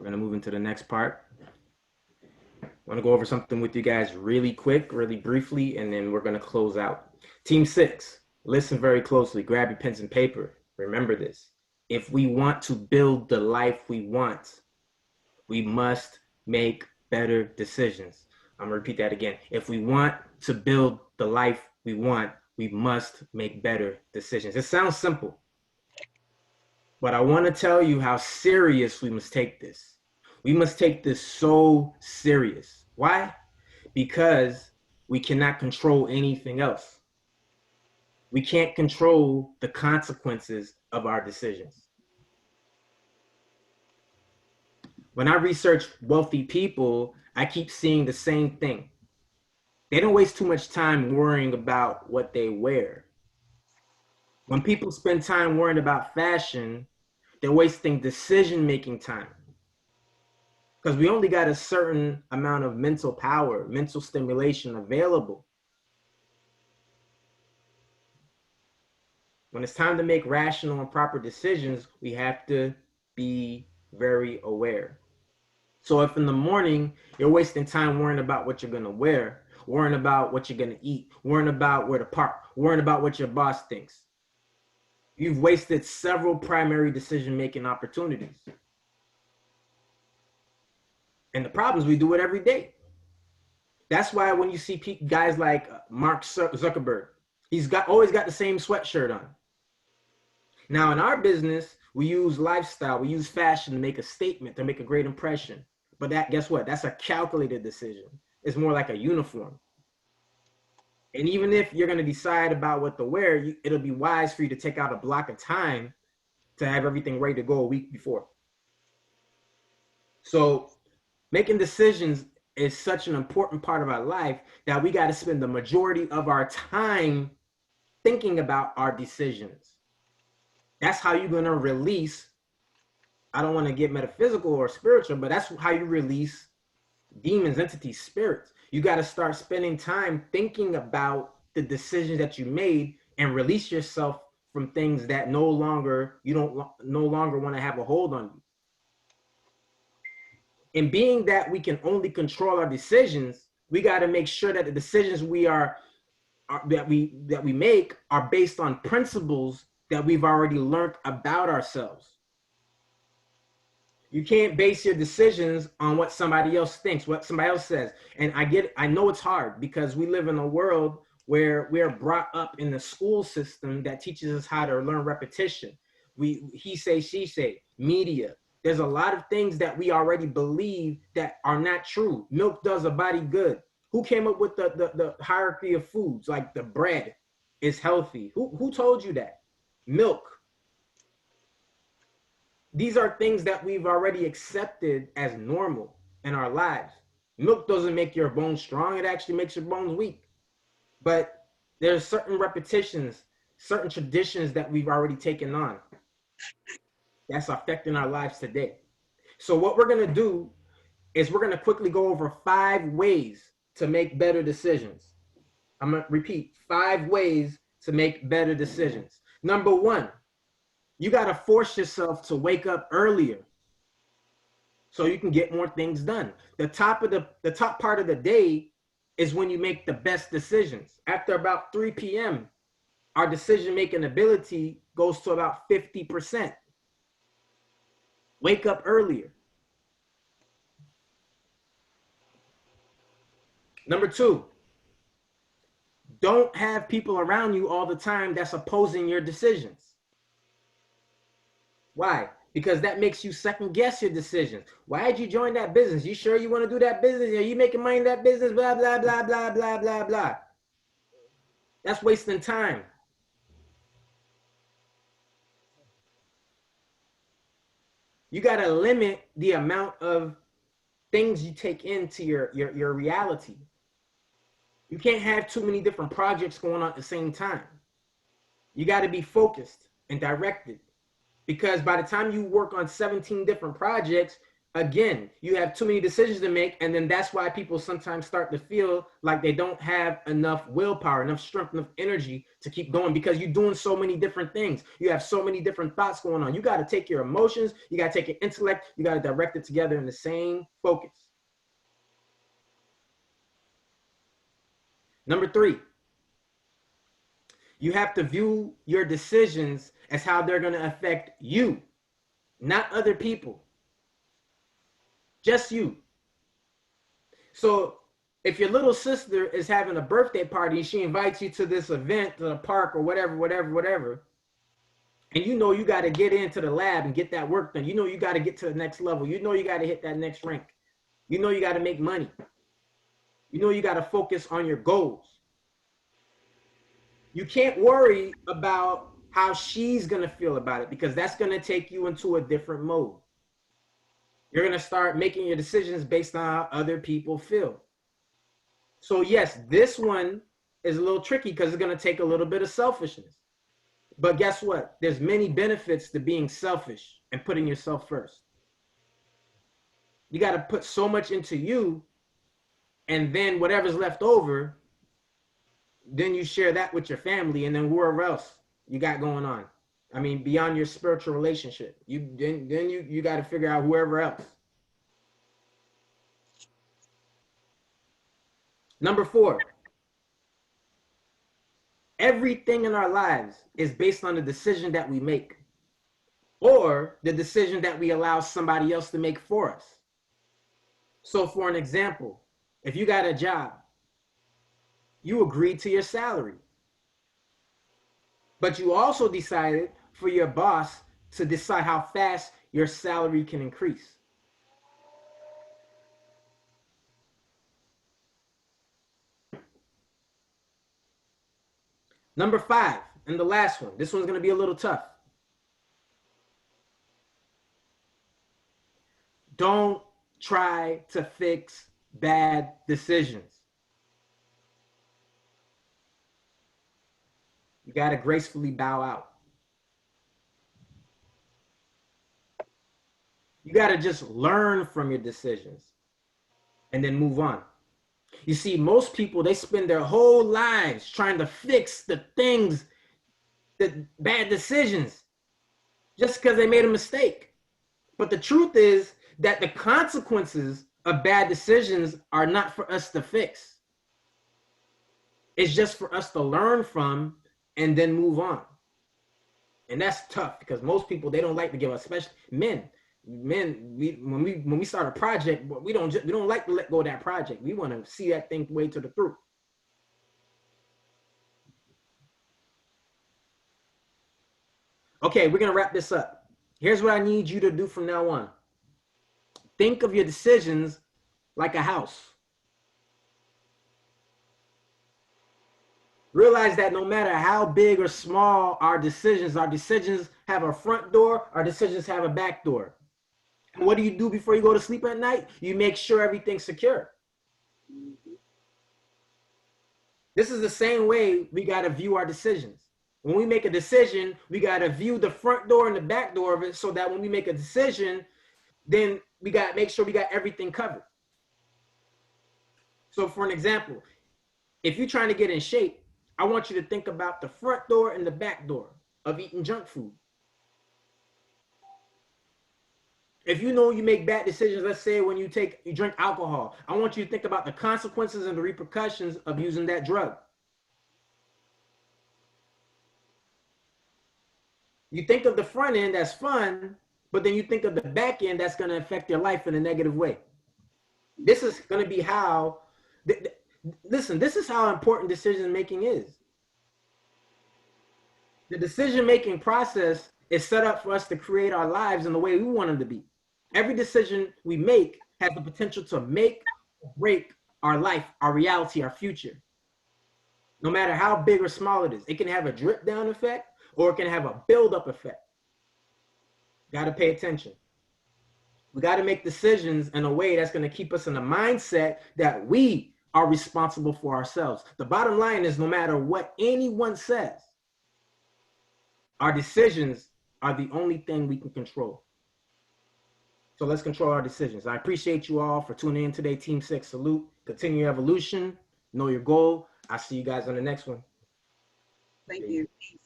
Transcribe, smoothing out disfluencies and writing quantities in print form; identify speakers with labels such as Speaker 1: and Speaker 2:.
Speaker 1: going to move into the next part. I want to go over something with you guys really quick, really briefly, and then we're going to close out. Team 6, listen very closely. Grab your pens and paper. Remember this. If we want to build the life we want, we must make better decisions. I'm going to repeat that again. If we want to build the life we want, we must make better decisions. It sounds simple, but I want to tell you how serious we must take this. We must take this so serious. Why? Because we cannot control anything else. We can't control the consequences of our decisions. When I research wealthy people, I keep seeing the same thing. They don't waste too much time worrying about what they wear. When people spend time worrying about fashion, they're wasting decision-making time. Because we only got a certain amount of mental power, mental stimulation available. When it's time to make rational and proper decisions, we have to be very aware. So if in the morning you're wasting time worrying about what you're going to wear, worrying about what you're going to eat, worrying about where to park, worrying about what your boss thinks, you've wasted several primary decision-making opportunities. And the problem is we do it every day. That's why when you see guys like Mark Zuckerberg, he's always got the same sweatshirt on. Now in our business, we use lifestyle, we use fashion to make a statement, to make a great impression. But guess what? That's a calculated decision. It's more like a uniform. And even if you're going to decide about what to wear, it'll be wise for you to take out a block of time to have everything ready to go a week before. So making decisions is such an important part of our life that we got to spend the majority of our time thinking about our decisions. That's how you're going to release. I don't want to get metaphysical or spiritual, but that's how you release demons, entities, spirits. You got to start spending time thinking about the decisions that you made and release yourself from things that no longer want to have a hold on you. And being that we can only control our decisions, we got to make sure that the decisions that we make are based on principles that we've already learned about ourselves. You can't base your decisions on what somebody else thinks, what somebody else says. And I know it's hard because we live in a world where we're brought up in the school system that teaches us how to learn repetition. He say, she say, media. There's a lot of things that we already believe that are not true. Milk does a body good. Who came up with the hierarchy of foods? Like the bread is healthy. Who told you that? Milk. These are things that we've already accepted as normal in our lives. Milk doesn't make your bones strong. It actually makes your bones weak. But there's certain repetitions, certain traditions that we've already taken on that's affecting our lives today. So what we're going to do is we're going to quickly go over 5 ways to make better decisions. I'm going to repeat 5 ways to make better decisions. Number 1, you got to force yourself to wake up earlier so you can get more things done. The top part of the day is when you make the best decisions. After about 3 p.m., our decision-making ability goes to about 50%. Wake up earlier. Number 2, don't have people around you all the time that's opposing your decisions. Why? Because that makes you second guess your decisions. Why did you join that business? You sure you want to do that business? Are you making money in that business? Blah, blah, blah, blah, blah, blah, blah. That's wasting time. You got to limit the amount of things you take into your reality. You can't have too many different projects going on at the same time. You got to be focused and directed. Because by the time you work on 17 different projects, Again, you have too many decisions to make, and then that's why people sometimes start to feel like they don't have enough willpower, enough strength, enough energy to keep going, because you're doing so many different things. You have so many different thoughts going on. You got to take your emotions, you got to take your intellect, you got to direct it together in the same focus. Number 3, you have to view your decisions as how they're going to affect you, not other people. Just you. So if your little sister is having a birthday party, she invites you to this event, to the park or whatever, and you know you got to get into the lab and get that work done. You know you got to get to the next level. You know you got to hit that next rank. You know you got to make money. You know you got to focus on your goals. You can't worry about how she's going to feel about it, because that's going to take you into a different mode. You're going to start making your decisions based on how other people feel. So yes, this one is a little tricky because it's going to take a little bit of selfishness. But guess what? There's many benefits to being selfish and putting yourself first. You got to put so much into you, and then whatever's left over, then you share that with your family, and then wherever else you got going on. I mean, beyond your spiritual relationship, you got to figure out whoever else. Number 4, everything in our lives is based on the decision that we make, or the decision that we allow somebody else to make for us. So for an example, if you got a job, you agreed to your salary, but you also decided for your boss to decide how fast your salary can increase. Number 5, and the last one, this one's going to be a little tough. Don't try to fix bad decisions. You got to gracefully bow out. You got to just learn from your decisions and then move on. You see, most people, they spend their whole lives trying to fix the things, the bad decisions, just because they made a mistake. But the truth is that the consequences of bad decisions are not for us to fix. It's just for us to learn from and then move on. And that's tough, because most people, they don't like to give up, especially men. When we start a project, we don't like to let go of that project. We want to see that thing way to the through. Okay, we're gonna wrap this up. Here's what I need you to do from now on. Think of your decisions like a house. Realize that no matter how big or small our decisions have a front door, our decisions have a back door. And what do you do before you go to sleep at night? You make sure everything's secure. This is the same way we got to view our decisions. When we make a decision, we got to view the front door and the back door of it, so that when we make a decision, then we got to make sure we got everything covered. So for an example, if you're trying to get in shape, I want you to think about the front door and the back door of eating junk food. If you know you make bad decisions, let's say when you drink alcohol, I want you to think about the consequences and the repercussions of using that drug. You think of the front end, that's fun, but then you think of the back end, that's going to affect your life in a negative way. This is going to be how, listen, this is how important decision making is. The decision-making process is set up for us to create our lives in the way we want them to be. Every decision we make has the potential to make or break our life, our reality, our future. No matter how big or small it is. It can have a drip down effect, or it can have a build-up effect. Got to pay attention. We got to make decisions in a way that's going to keep us in a mindset that we are responsible for ourselves. The bottom line is, no matter what anyone says, our decisions are the only thing we can control. So let's control our decisions. I appreciate you all for tuning in today. Team 6, salute. Continue your evolution. Know your goal. I'll see you guys on the next one.
Speaker 2: Thank you. Peace.